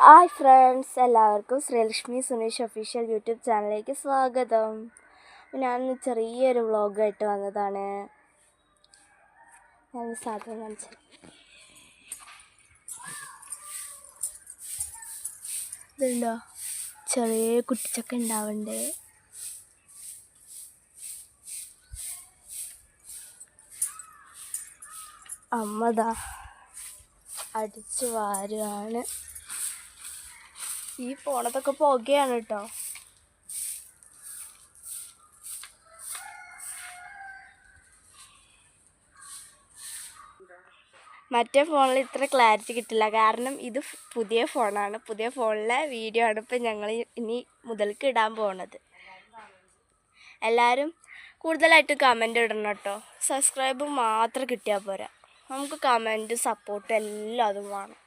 Hi friends, എല്ലാവർക്കും Sreelakshmi Suneesh official YouTube ചാനലിലേക്ക് സ്വാഗതം. ഞാൻ ചെറിയൊരു വ്ളോഗായിട്ട് വന്നതാണ്. ഞാൻ സാധനം കാണിച്ചു. ഇതുണ്ടോ, ചെറിയ കുട്ടിച്ചക്ക ഉണ്ടാവണ്ടേ. അമ്മതാ അടിച്ചു വാരുകയാണ്. ഈ പോണതൊക്കെ പുകയാണ് കേട്ടോ. മറ്റേ ഫോണിൽ ഇത്ര ക്ലാരിറ്റി കിട്ടില്ല, കാരണം ഇത് പുതിയ ഫോണാണ്. പുതിയ ഫോണിലെ വീഡിയോ ആണ് ഇപ്പം ഞങ്ങൾ ഇനി മുതൽക്ക് ഇടാൻ പോകുന്നത്. എല്ലാവരും കൂടുതലായിട്ട് കമൻ്റ് ഇടണം കേട്ടോ. സബ്സ്ക്രൈബ് മാത്രം കിട്ടിയാൽ പോരാ, നമുക്ക് കമൻറ്റ് സപ്പോർട്ട് എല്ലാം അതും വേണം.